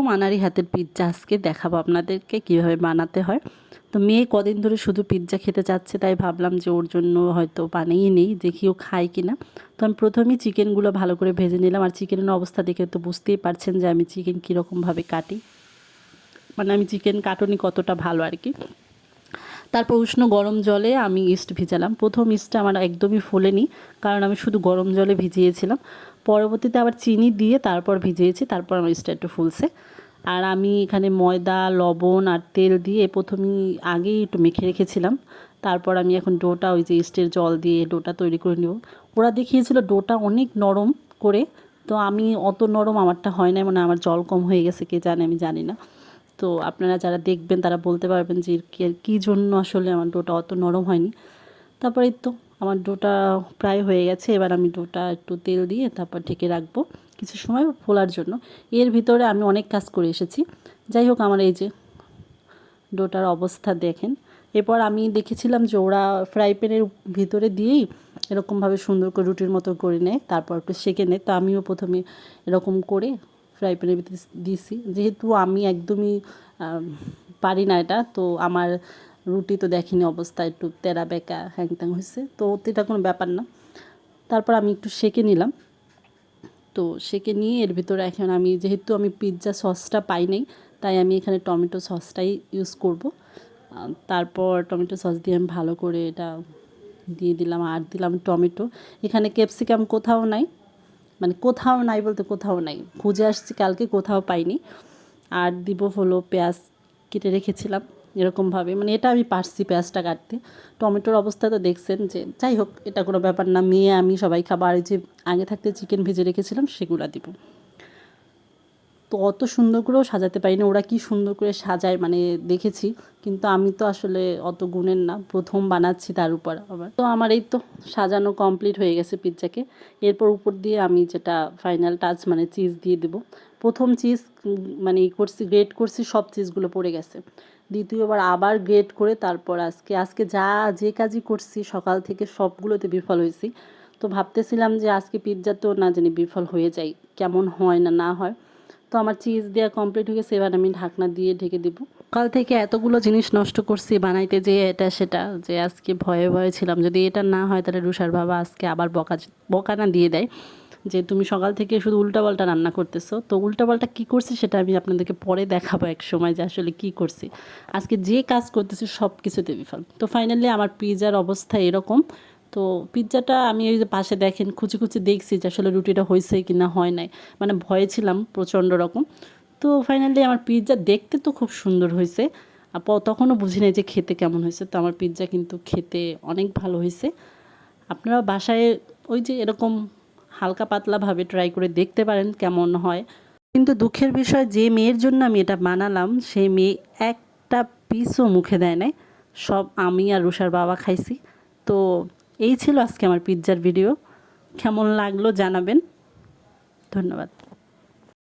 প্রথম আনারি হাতের পিৎজা আজকে দেখাবো আপনাদেরকে কিভাবে বানাতে হয়। তো মেয়ে কদিন ধরে শুধু পিৎজা খেতে চাচ্ছে, তাই ভাবলাম যে ওর জন্য হয়তো বানিয়ে নেই, দেখি ও খায় কিনা। তো আমি প্রথমেই চিকেনগুলো ভালো করে ভেজে নিলাম। আর চিকেনের অবস্থা দেখে তো বুঝতেই পারছেন যে আমি চিকেন কীরকমভাবে কাটি, মানে আমি চিকেন কাটুনি কতটা ভালো আর কি। তারপর উষ্ণ গরম জলে আমি ইস্ট ভিজালাম। প্রথম ইস্টটা আমার একদমই ফোলেনি, কারণ আমি শুধু গরম জলে ভিজিয়েছিলাম। পরবর্তীতে আবার চিনি দিয়ে তারপর ভিজিয়েছি, তারপর আমার ইস্টটা একটু ফুলছে। আর আমি এখানে ময়দা, লবণ আর তেল দিয়ে প্রথমেই আগেই একটু মেখে রেখেছিলাম। তারপর আমি এখন ডোটা ওই যে ইস্টের জল দিয়ে ডোটা তৈরি করে নেব। ওরা দেখিয়েছিল ডোটা অনেক নরম করে, তো আমি অত নরম আমারটা হয় না, মানে আমার জল কম হয়ে গেছে কে জানে, আমি জানি না। তো আপনারা যারা দেখবেন তারা বলতে পারবেন যে কী জন্য আসলে আমার ডোটা অত নরম হয়নি। তারপরে তো আমার ডোটা প্রায় হয়ে গেছে। এবার আমি ডোটা একটু তেল দিয়ে তারপর ঢেকে রাখবো কিছু সময় ফোলার জন্য। এর ভিতরে আমি অনেক কাজ করে এসেছি। যাই হোক, আমার এই যে ডোটার অবস্থা দেখেন। এরপর আমি দেখেছিলাম যে ওরা ফ্রাই প্যানের ভিতরে দিয়েই এরকমভাবে সুন্দর করে রুটির মতো করে নেয়, তারপর একটু সেঁকে নেয়। তো আমিও প্রথমে এরকম করে ফ্রাই প্যানের ভিতরে দিয়েছি। যেহেতু আমি একদমই পারি না এটা, তো আমার রুটি তো দেখিনি অবস্থা একটু তেরা বেঁকা হ্যাংত্যাং হয়েছে, তো এটা কোনো ব্যাপার না। তারপর আমি একটু সেঁকে নিলাম। তো সেঁকে নিয়ে এর ভিতরে এখন আমি যেহেতু আমি পিৎজা সসটা পাই নাই, তাই আমি এখানে টমেটো সসটাই ইউজ করব। তারপর টমেটো সস দিয়ে আমি ভালো করে এটা দিয়ে দিলাম, আর দিলাম টমেটো। এখানে ক্যাপসিকাম কোথাও নাই, মানে কোথাও নাই বলতে কোথাও নাই, খুঁজে আসছি কালকে কোথাও পাইনি। আর দিব হলো পেঁয়াজ কেটে রেখেছিলাম এরকমভাবে, মানে এটা আমি পারছি পেঁয়াজটা কাটতে। টমেটোর অবস্থা তো দেখছেন যে, যাই হোক এটা কোনো ব্যাপার না, মেয়ে আমি সবাই খাবার। যে আগে থাকতে চিকেন ভেজে রেখেছিলাম সেগুলো দিব। তো অত সুন্দর করেও সাজাতে পারি না, ওরা কি সুন্দর করে সাজায় মানে দেখেছি, কিন্তু আমি তো আসলে অত গুণের না, প্রথম বানাচ্ছি তার উপর আবার। তো আমার এই তো সাজানো কমপ্লিট হয়ে গেছে পিৎজাকে। এরপর উপর দিয়ে আমি যেটা ফাইনাল টাচ মানে চিজ দিয়ে দেবো। প্রথম চিজ মানে করছি, গ্রেট করছি, সব চিজগুলো পড়ে গেছে। দ্বিতীয়বার আবার গ্রেট করে তারপর আজকে যা যে কাজই করছি সকাল থেকে সবগুলোতে বিফল হয়েছি। তো ভাবতেছিলাম যে আজকে পিৎজা তো না জানি বিফল হয়ে যায়, কেমন হয় না হয়। তো আমার চিজ দেওয়া কমপ্লিট হয়ে গেছে, এবার আমি ঢাকনা দিয়ে ঢেকে দেবো। কাল থেকে এতগুলো জিনিস নষ্ট করছি বানাইতে, যে এটা সেটা, যে আজকে ভয়ে ভয়ে ছিলাম যদি এটা না হয় তাহলে রুষার বাবা আজকে আবার বকানা দিয়ে দেয় যে তুমি সকাল থেকে শুধু উল্টাপাল্টা রান্না করতেছো। তো উল্টাপাল্টা কী করছি সেটা আমি আপনাদেরকে পরে দেখাবো এক সময়, যে আসলে কী করছি। আজকে যে কাজ করতেছি সব কিছুতে বিফল। তো ফাইনালি আমার পিৎজার অবস্থা এরকম। তো পিৎজাটা আমি ওই যে পাশে দেখেন খুঁচি খুঁচি দেখছি যে আসলে রুটিটা হয়েছে কি না হয় নাই, মানে ভয়ে ছিলাম প্রচণ্ড রকম। তো ফাইনালি আমার পিৎজা দেখতে তো খুব সুন্দর হয়েছে, তখনও বুঝি নাই যে খেতে কেমন হয়েছে। তো আমার পিৎজা কিন্তু খেতে অনেক ভালো হয়েছে। আপনারা বাসায় ওই যে এরকম হালকা পাতলাভাবে ট্রাই করে দেখতে পারেন কেমন হয়। কিন্তু দুঃখের বিষয়, যে মেয়ের জন্য আমি এটা বানালাম সেই মেয়ে একটা পিসও মুখে দেয় নাই, সব আমি আর রুষার বাবা খাইছি। তো এই ছিল আজকে আমার পিৎজার ভিডিও, কেমন লাগলো জানাবেন। ধন্যবাদ।